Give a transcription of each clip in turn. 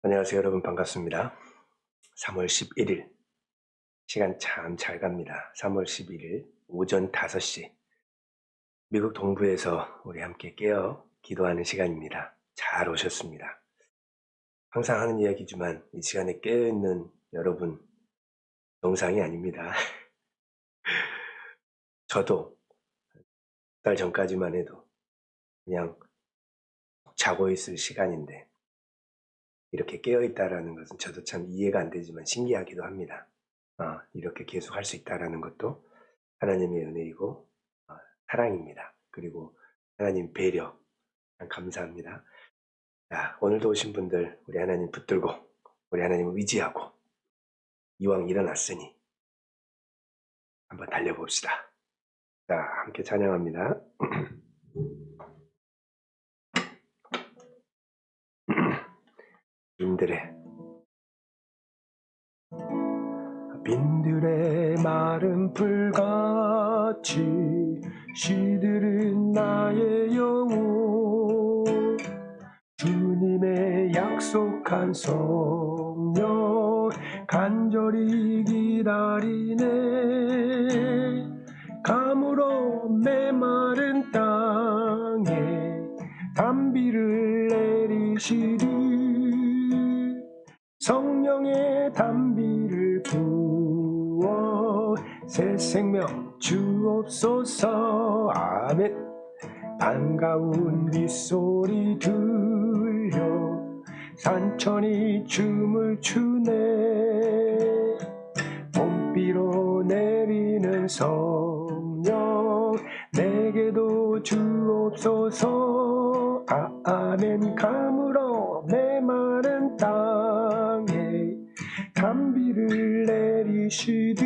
안녕하세요, 여러분. 반갑습니다. 3월 11일 시간 참 잘 갑니다. 3월 11일 오전 5시 미국 동부에서 우리 함께 깨어 기도하는 시간입니다. 잘 오셨습니다. 항상 하는 이야기지만 이 시간에 깨어있는 여러분 정상이 아닙니다. 저도 몇 달 전까지만 해도 그냥 자고 있을 시간인데 이렇게 깨어있다라는 것은 저도 참 이해가 안 되지만 신기하기도 합니다. 이렇게 계속 할 수 있다라는 것도 하나님의 은혜이고 사랑입니다. 그리고 하나님 배려 참 감사합니다. 자, 오늘도 오신 분들 우리 하나님 붙들고 우리 하나님을 의지하고 이왕 일어났으니 한번 달려봅시다. 자, 함께 찬양합니다. 빈들의 마른 풀같이 시들은 나의 영혼, 주님의 약속한 성령 간절히 기다리네. 감으로 메마른 땅에 단비를 내리시리. 성령의 단비를 부어 새 생명 주옵소서. 아멘. 반가운 빗소리 들려 산천이 춤을 추네. 봄비로 내리는 성령 내게도 주옵소서. 아멘. 감으로 메마른 땅에 단비를 내리시듯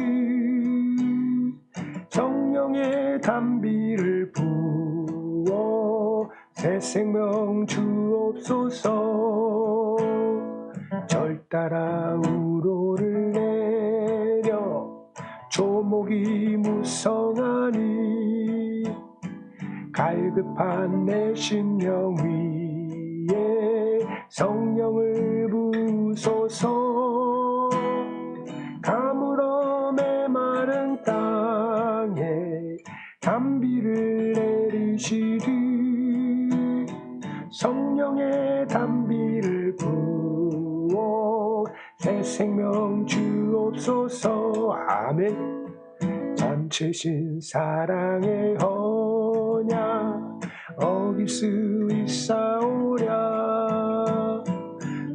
성령의 단비를 부어 새 생명 주옵소서. 절 따라 우로를 내려 조목이 무성하니 갈급한 내 심령 위에 성령을 부소서. 감으로 메마른 땅에 단비를 내리시리. 성령의 단비를 부어 새 생명 주옵소서. 아멘. 잠체신 사랑의 언약 어길 수 있사오랴.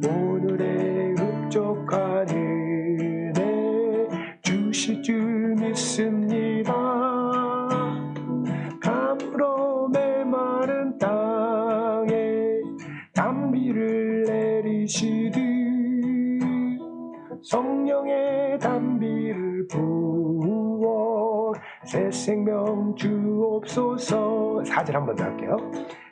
오늘의 흡족한 은혜 주실 줄 믿습니다. 감으로 메마른 땅에 단비를 내리시듯 성령의 단비를 부어 새 생명 주옵소서. 4절 한 번 더 할게요.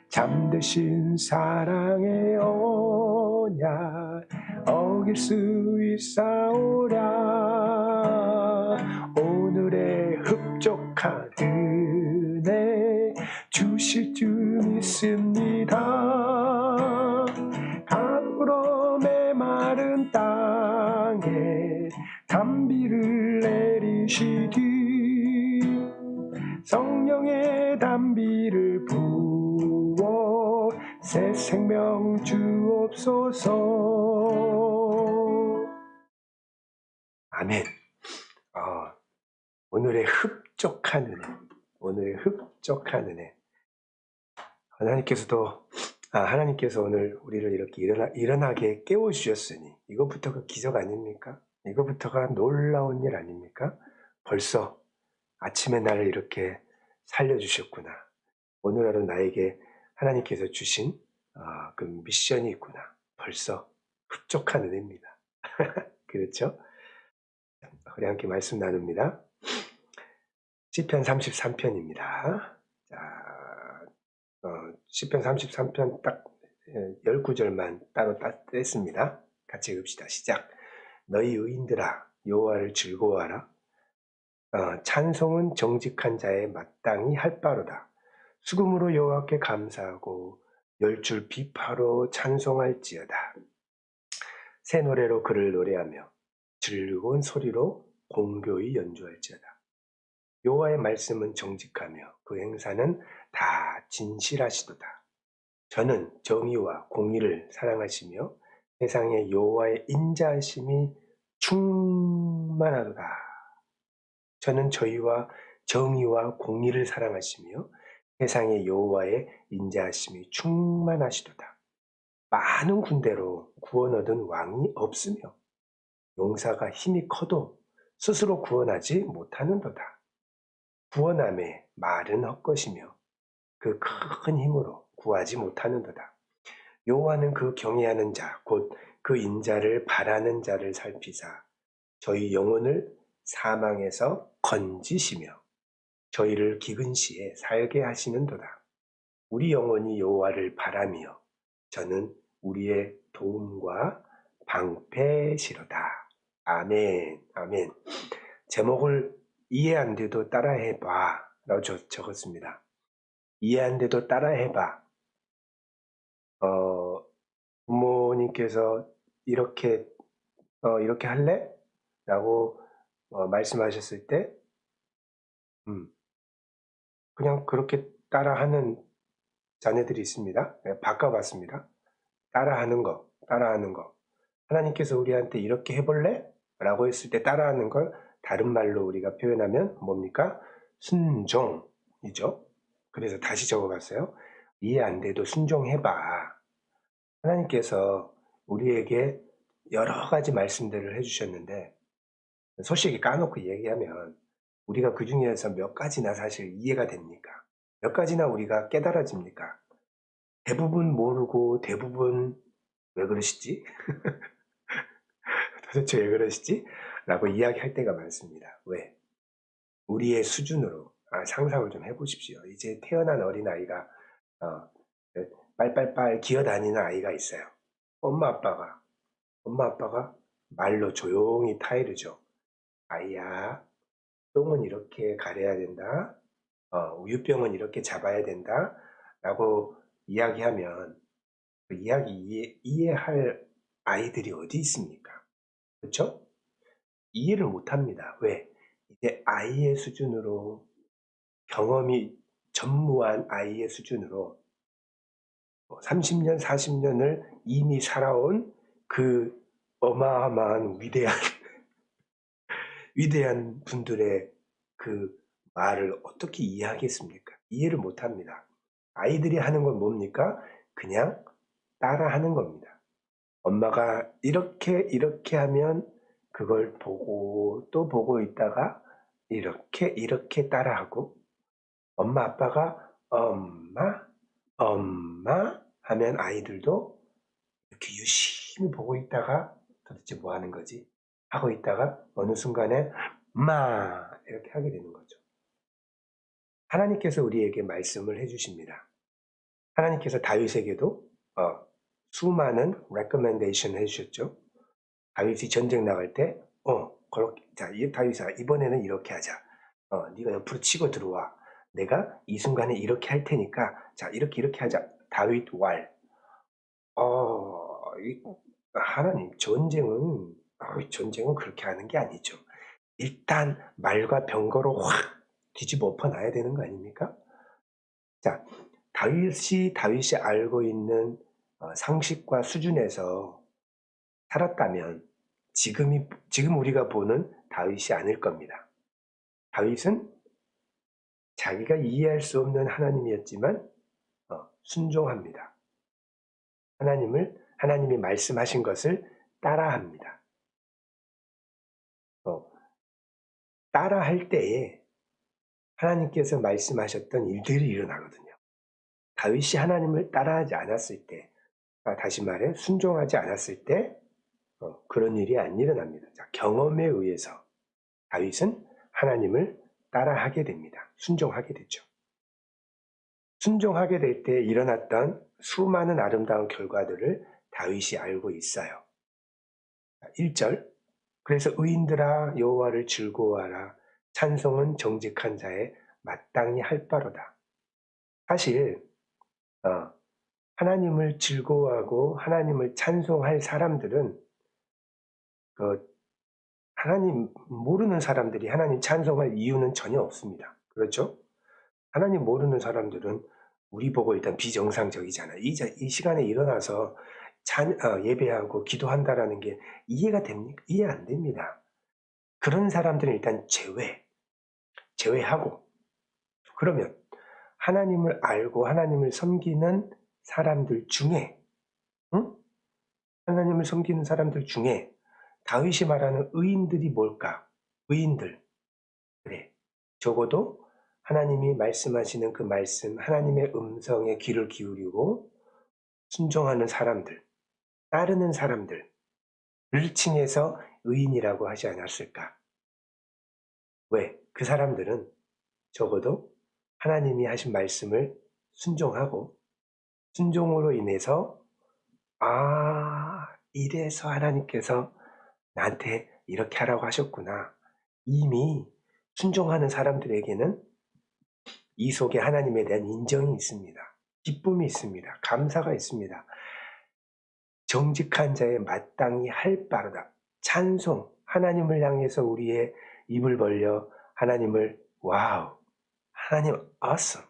잠드신 사랑의 언약 어길 수 있사오랴. 오늘의 흡족한 은혜 주실 줄 믿습니다. 감으로 메마른 땅에 단비를 내리시듯 성령의 단비를 부어 새 생명 주옵소서. 아멘. 오늘의 흡족한 은혜, 오늘의 흡족한 은혜. 하나님께서 오늘 우리를 이렇게 일어나게 깨워주셨으니 이것부터가 기적 아닙니까? 이것부터가 놀라운 일 아닙니까? 벌써 아침에 나를 이렇게 살려주셨구나. 오늘 하루 나에게 하나님께서 주신 그 미션이 있구나. 벌써 흡족한 은혜입니다. 그렇죠? 우리 함께 말씀 나눕니다. 시편 33편입니다. 시편 33편 딱 19절만 따로 뗐습니다. 같이 읽읍시다. 시작. 너희 의인들아 여호와를 즐거워하라. 찬송은 정직한 자의 마땅히 할 바로다. 수금으로 여호와께 감사하고 열줄 비파로 찬송할지어다. 새 노래로 그를 노래하며 즐거운 소리로 공교히 연주할지어다. 여호와의 말씀은 정직하며 그 행사는 다 진실하시도다. 저는 정의와 공의를 사랑하시며 세상에 여호와의 인자하심이 충만하도다. 저는 정의와 공의를 사랑하시며 세상에 여호와의 인자하심이 충만하시도다. 많은 군대로 구원 얻은 왕이 없으며 용사가 힘이 커도 스스로 구원하지 못하는도다. 구원함에 말은 헛것이며 그 큰 힘으로 구하지 못하는도다. 여호와는 그 경외하는 자, 곧 그 인자를 바라는 자를 살피사 저희 영혼을 사망에서 건지시며 저희를 기근 시에 살게 하시는도다. 우리 영혼이 여호와를 바라며 저는 우리의 도움과 방패시로다. 아멘, 아멘. 제목을 이해 안 돼도 따라해봐 라고 적었습니다. 이해 안 돼도 따라해봐. 부모님께서 이렇게 할래? 라고 말씀하셨을 때 그냥 그렇게 따라하는 자녀들이 있습니다. 바꿔봤습니다. 따라하는 거. 하나님께서 우리한테 이렇게 해볼래? 라고 했을 때 따라하는 걸 다른 말로 우리가 표현하면 뭡니까? 순종이죠. 그래서 다시 적어봤어요. 이해 안 돼도 순종해봐. 하나님께서 우리에게 여러 가지 말씀들을 해주셨는데 솔직히 까놓고 얘기하면 우리가 그 중에서 몇 가지나 사실 이해가 됩니까? 몇 가지나 우리가 깨달아집니까? 대부분 모르고 대부분 왜 그러시지? 도대체 왜 그러시지? 라고 이야기할 때가 많습니다. 왜? 우리의 수준으로 상상을 좀 해보십시오. 이제 태어난 어린아이가 빨빨빨 기어다니는 아이가 있어요. 엄마 아빠가 말로 조용히 타이르죠. 아이야, 똥은 이렇게 가려야 된다. 우유병은 이렇게 잡아야 된다. 라고 이야기하면 그 이야기 이해할 아이들이 어디 있습니까? 그렇죠? 이해를 못합니다. 왜? 이제 아이의 수준으로 경험이 전무한 아이의 수준으로 30년, 40년을 이미 살아온 그 어마어마한 위대한 분들의 그 말을 어떻게 이해하겠습니까? 이해를 못합니다. 아이들이 하는 건 뭡니까? 그냥 따라하는 겁니다. 엄마가 이렇게 하면 그걸 보고 또 보고 있다가 이렇게 따라하고 엄마 아빠가 엄마 하면 아이들도 이렇게 유심히 보고 있다가 도대체 뭐 하는 거지? 하고 있다가 어느 순간에 마 이렇게 하게 되는 거죠. 하나님께서 우리에게 말씀을 해주십니다. 하나님께서 다윗에게도 수많은 recommendation 해주셨죠. 다윗이 전쟁 나갈 때 자, 다윗아 이번에는 이렇게 하자. 네가 옆으로 치고 들어와. 내가 이 순간에 이렇게 할 테니까 자 이렇게 하자. 다윗 왈. 하나님 전쟁은 그렇게 하는 게 아니죠. 일단 말과 병거로 확 뒤집어 엎어놔야 되는 거 아닙니까? 자, 다윗이 알고 있는 상식과 수준에서 살았다면 지금 우리가 보는 다윗이 아닐 겁니다. 다윗은 자기가 이해할 수 없는 하나님이었지만 순종합니다. 하나님이 말씀하신 것을 따라합니다. 따라할 때에 하나님께서 말씀하셨던 일들이 일어나거든요. 다윗이 하나님을 따라하지 않았을 때, 다시 말해 순종하지 않았을 때 그런 일이 안 일어납니다. 자, 경험에 의해서 다윗은 하나님을 따라하게 됩니다. 순종하게 되죠. 순종하게 될 때 일어났던 수많은 아름다운 결과들을 다윗이 알고 있어요. 1절 그래서 의인들아 여호와를 즐거워하라 찬송은 정직한 자의 마땅히 할 바로다. 사실 하나님을 즐거워하고 하나님을 찬송할 사람들은 하나님 모르는 사람들이 하나님 찬송할 이유는 전혀 없습니다. 그렇죠? 하나님 모르는 사람들은 우리 보고 일단 비정상적이잖아요. 이 시간에 일어나서 예배하고 기도한다라는 게 이해가 됩니까? 이해 안 됩니다. 그런 사람들은 일단 제외하고, 그러면 하나님을 알고 하나님을 섬기는 사람들 중에, 응? 하나님을 섬기는 사람들 중에 다윗이 말하는 의인들이 뭘까? 의인들. 그래. 적어도 하나님이 말씀하시는 그 말씀, 하나님의 음성에 귀를 기울이고 순종하는 사람들, 따르는 사람들을 칭해서 의인이라고 하지 않았을까? 왜? 그 사람들은 적어도 하나님이 하신 말씀을 순종하고 순종으로 인해서 이래서 하나님께서 나한테 이렇게 하라고 하셨구나. 이미 순종하는 사람들에게는 이 속에 하나님에 대한 인정이 있습니다. 기쁨이 있습니다. 감사가 있습니다. 정직한 자의 마땅히 할 바로다. 찬송, 하나님을 향해서 우리의 입을 벌려 하나님을 와우, 하나님 awesome,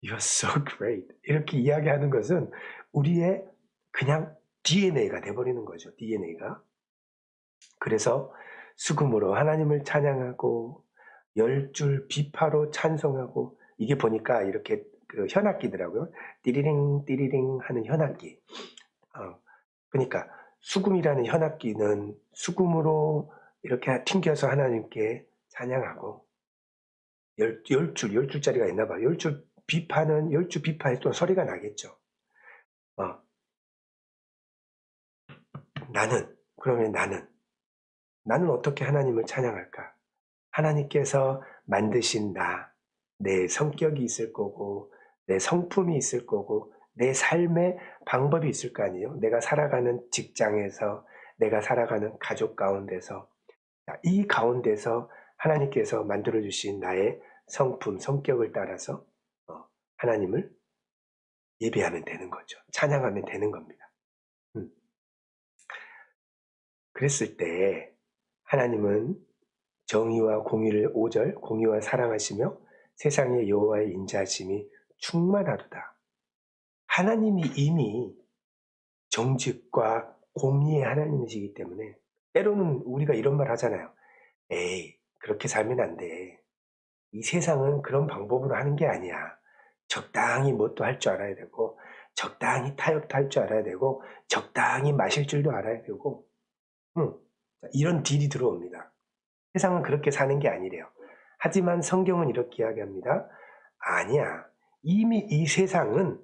you're so great 이렇게 이야기하는 것은 우리의 그냥 DNA가 돼버리는 거죠. DNA가. 그래서 수금으로 하나님을 찬양하고 10줄 비파로 찬송하고, 이게 보니까 이렇게 그 현악기더라고요. 띠리링 띠리링 하는 현악기. 그러니까 수금이라는 현악기는 수금으로 이렇게 튕겨서 하나님께 찬양하고, 10줄짜리가 있나 봐요. 10줄 비파는 10줄 비파에 또 소리가 나겠죠. 그러면 나는 어떻게 하나님을 찬양할까? 하나님께서 만드신 내 성격이 있을 거고, 내 성품이 있을 거고, 내 삶의 방법이 있을 거 아니에요? 내가 살아가는 직장에서, 내가 살아가는 가족 가운데서, 이 가운데서 하나님께서 만들어주신 나의 성품, 성격을 따라서 하나님을 예배하면 되는 거죠. 찬양하면 되는 겁니다. 그랬을 때 하나님은 정의와 공의를 5절 공의와 사랑하시며 세상의 여호와의 인자하심이 충만하도다. 하나님이 이미 정직과 공의의 하나님이시기 때문에, 때로는 우리가 이런 말 하잖아요. 에이, 그렇게 살면 안 돼. 이 세상은 그런 방법으로 하는 게 아니야. 적당히 뭣도 할 줄 알아야 되고, 적당히 타협도 할 줄 알아야 되고, 적당히 마실 줄도 알아야 되고, 이런 딜이 들어옵니다. 세상은 그렇게 사는 게 아니래요. 하지만 성경은 이렇게 이야기합니다. 아니야. 이미 이 세상은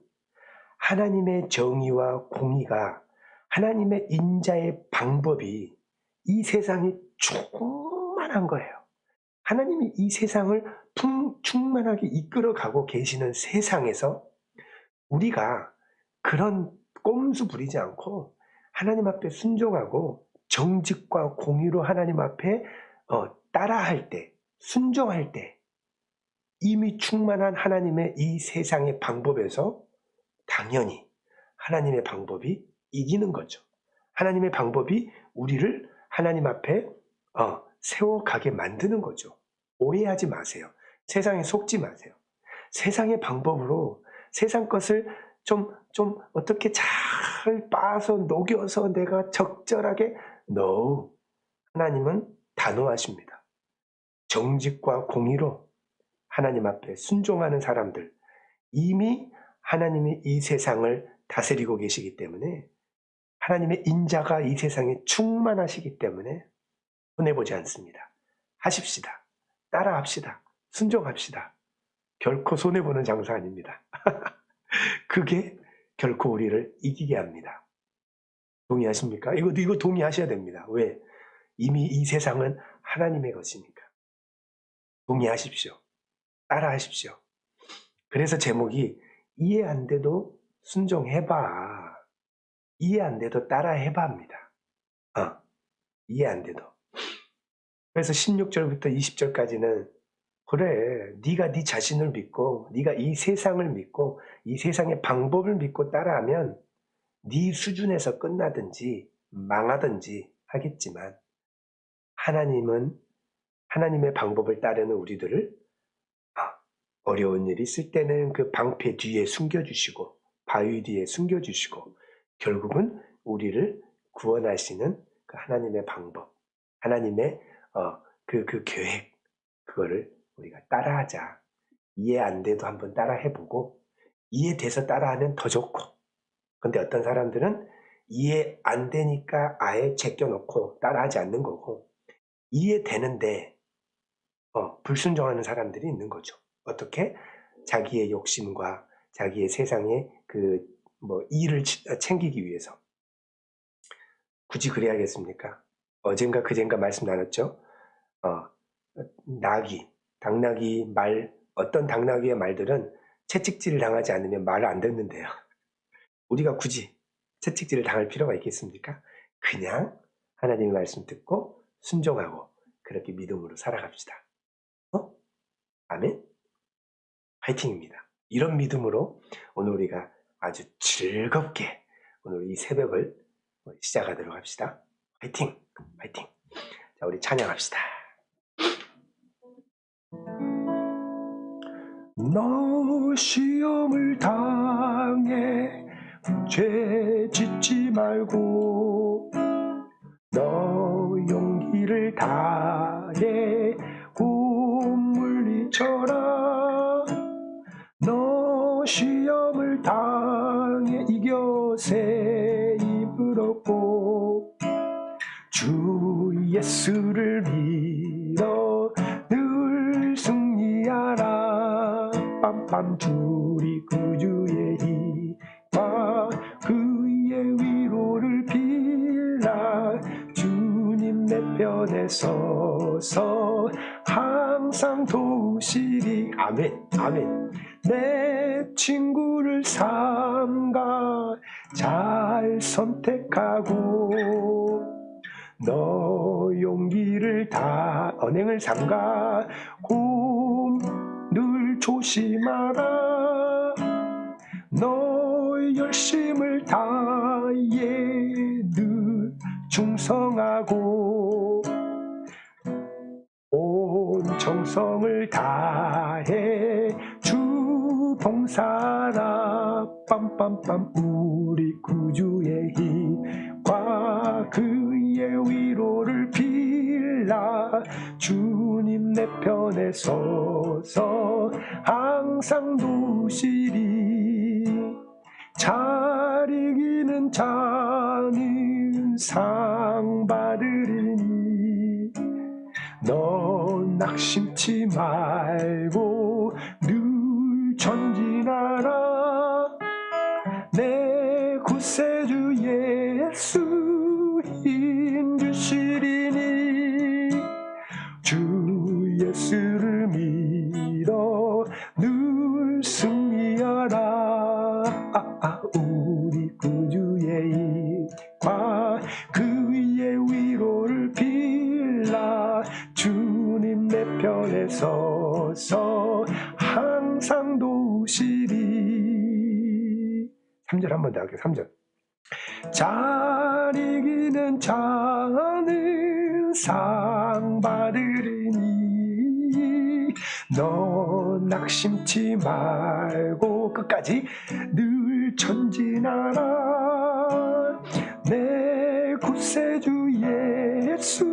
하나님의 정의와 공의가, 하나님의 인자의 방법이 이 세상이 충만한 거예요. 하나님이 이 세상을 충만하게 이끌어가고 계시는 세상에서 우리가 그런 꼼수 부리지 않고 하나님 앞에 순종하고 정직과 공의로 하나님 앞에 따라할 때, 순종할 때 이미 충만한 하나님의 이 세상의 방법에서 당연히 하나님의 방법이 이기는 거죠. 하나님의 방법이 우리를 하나님 앞에 세워가게 만드는 거죠. 오해하지 마세요. 세상에 속지 마세요. 세상의 방법으로 세상 것을 좀 어떻게 잘 빻아서 녹여서 내가 적절하게 No. 하나님은 단호하십니다. 정직과 공의로 하나님 앞에 순종하는 사람들, 이미 하나님이 이 세상을 다스리고 계시기 때문에, 하나님의 인자가 이 세상에 충만하시기 때문에 손해보지 않습니다. 하십시다. 따라합시다. 순종합시다. 결코 손해보는 장사 아닙니다. 그게 결코 우리를 이기게 합니다. 동의하십니까? 이거 동의하셔야 됩니다. 왜? 이미 이 세상은 하나님의 것이니까. 동의하십시오. 따라하십시오. 그래서 제목이 이해 안 돼도 순종해봐. 이해 안 돼도 따라해봐입니다. 이해 안 돼도. 그래서 16절부터 20절까지는 그래, 네가 네 자신을 믿고 네가 이 세상을 믿고 이 세상의 방법을 믿고 따라하면 네 수준에서 끝나든지 망하든지 하겠지만 하나님은 하나님의 방법을 따르는 우리들을 어려운 일이 있을 때는 그 방패 뒤에 숨겨주시고 바위 뒤에 숨겨주시고 결국은 우리를 구원하시는 그 하나님의 방법, 하나님의 그 계획, 그거를 우리가 따라하자. 이해 안 돼도 한번 따라해보고 이해돼서 따라하면 더 좋고, 근데 어떤 사람들은 이해 안 되니까 아예 제껴놓고 따라하지 않는 거고, 이해되는데 불순종하는 사람들이 있는 거죠. 어떻게? 자기의 욕심과 자기의 세상의 이를 챙기기 위해서. 굳이 그래야겠습니까? 어젠가 그젠가 말씀 나눴죠? 당나귀 말, 어떤 당나귀의 말들은 채찍질을 당하지 않으면 말을 안 듣는데요. 우리가 굳이 채찍질을 당할 필요가 있겠습니까? 그냥 하나님의 말씀 듣고 순종하고 그렇게 믿음으로 살아갑시다. 아멘? 화이팅입니다. 이런 믿음으로 오늘 우리가 아주 즐겁게 오늘 이 새벽을 시작하도록 합시다. 화이팅! 화이팅! 자, 우리 찬양합시다. 너 시험을 당해 죄 짓지 말고 너 용기를 다해 물리쳐라. 너 시험을 당해 이겨 새 힘을 얻고 주 예수를 믿어 늘 승리하라. 빰빰 주리 구주의 힘과 그의 위로를 빌라. 주님 내 편에 서서 항상 도우시리. 아멘 아멘. 내 친구를 삼가 잘 선택하고 너 용기를 다 언행을 삼가고 늘 조심하라. 너 열심을 다해 늘 충성하고 온 정성을 다해 주 봉사라. 빰빰빰 우리 구주의 힘과 그의 위로를 빌라. 주님 내 편에 서서 항상 도우시리. 잘 이기는 자는 상 받으리니 너 낙심치 말고 늘 전진하라. 내 구세주 예수 힘 주시리니 주 예수를 믿어 늘 승리하라. 우리 구주의 힘과 그의 위로를 빌라. 주님 내 편에 서서 항상 도우시리. 3절 한 번 더 할게요. 3절. 잘 이기는 자는 상 받으리니 너 낙심치 말고 끝까지 늘 전진하라. 내 구세주 예수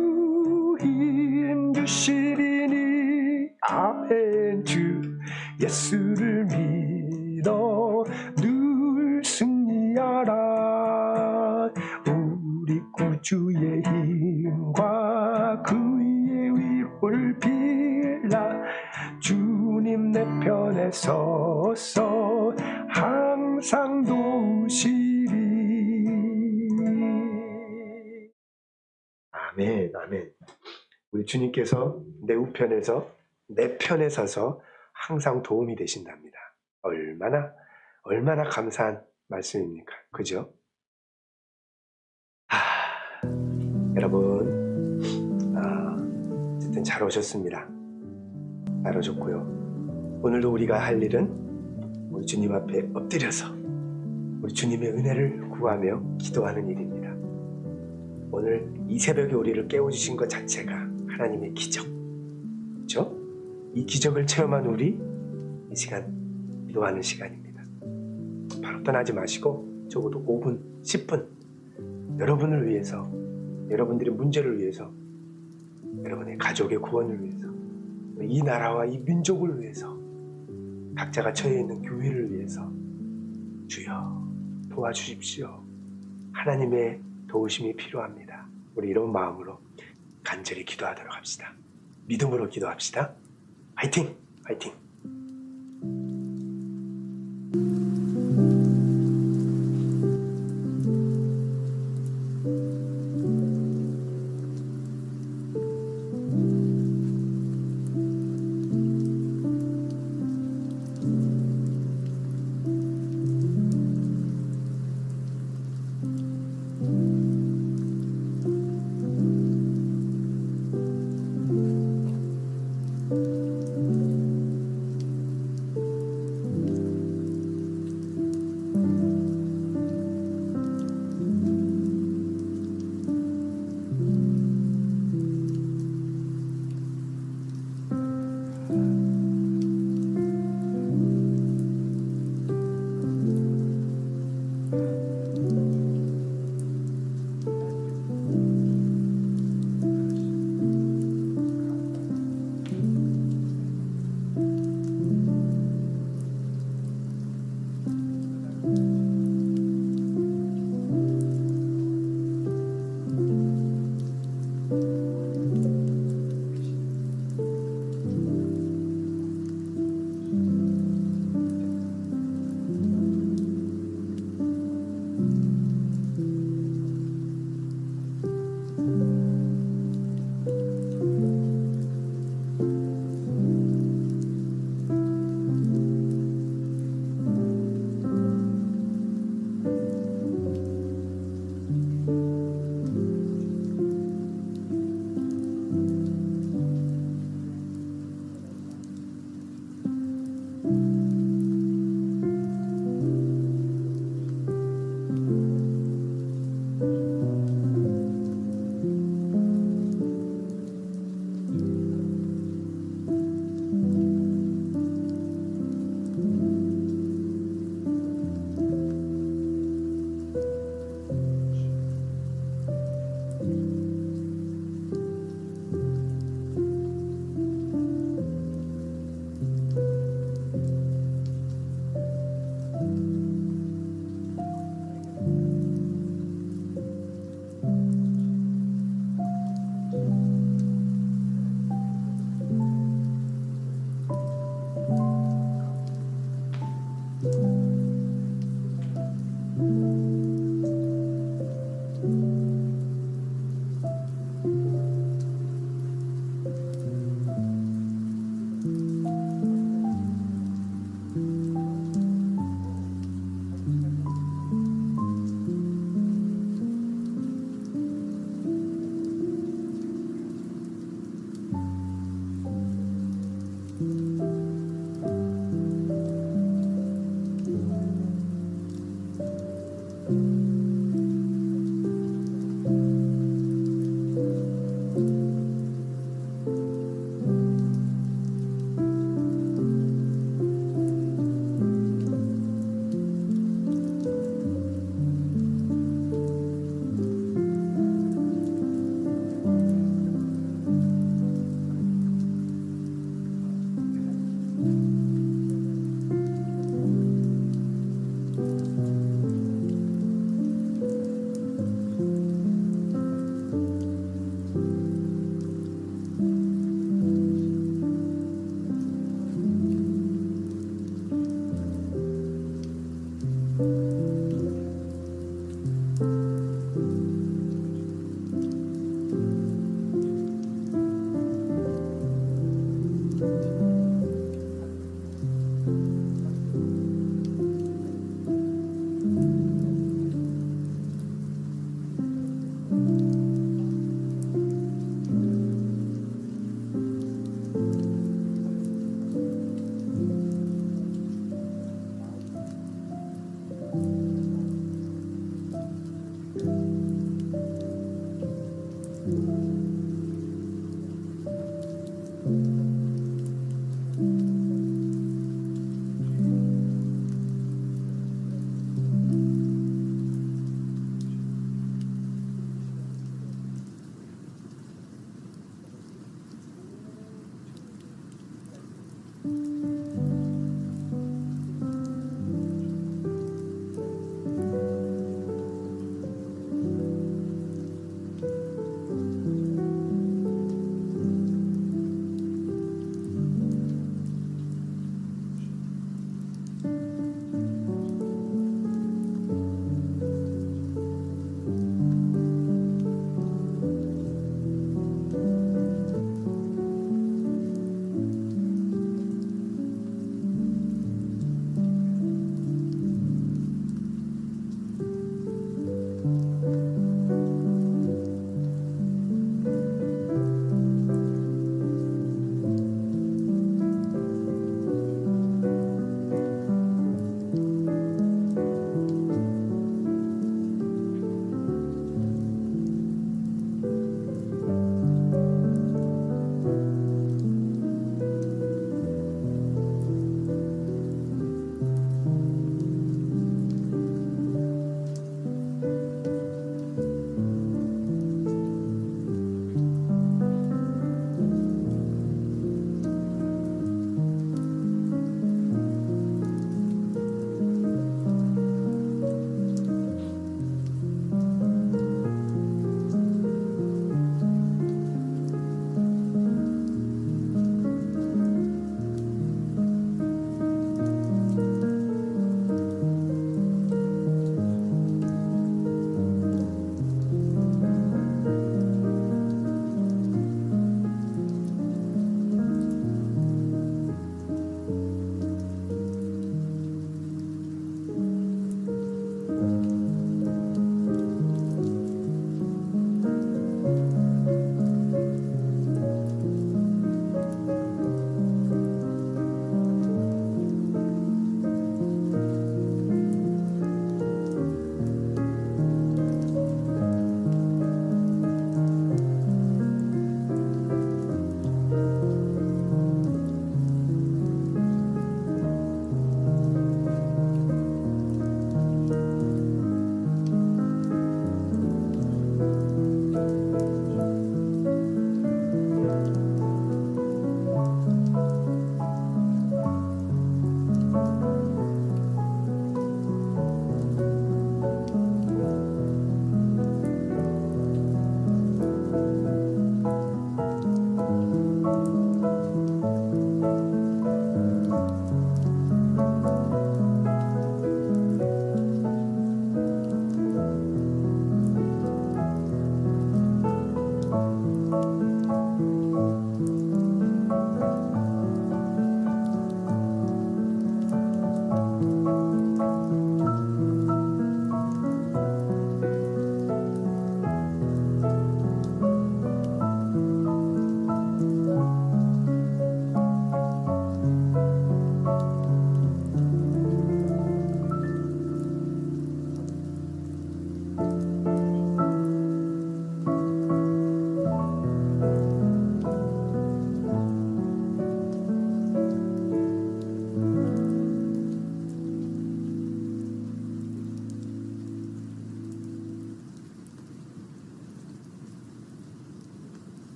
힘 주시리니 아멘. 주 예수를 믿어 늘 승리하라. 우리 구주의 힘과 그의 위로를 빌라. 주님 내 편에 서서 항상 도우시리. 아멘 아멘. 우리 주님께서 내 우편에서 내 편에 서서 항상 도움이 되신답니다. 얼마나 감사한 말씀입니까? 그죠? 여러분 어쨌든 잘 오셨습니다. 잘 오셨고요. 오늘도 우리가 할 일은 우리 주님 앞에 엎드려서 우리 주님의 은혜를 구하며 기도하는 일입니다. 오늘 이 새벽에 우리를 깨워주신 것 자체가 하나님의 기적. 그렇죠? 이 기적을 체험한 우리 이 시간 기도하는 시간입니다. 바로 떠나지 마시고 적어도 5분, 10분 여러분을 위해서, 여러분들의 문제를 위해서, 여러분의 가족의 구원을 위해서, 이 나라와 이 민족을 위해서, 각자가 처해 있는 교회를 위해서 주여 도와주십시오. 하나님의 도우심이 필요합니다. 우리 이런 마음으로 간절히 기도하도록 합시다. 믿음으로 기도합시다. 화이팅! 화이팅!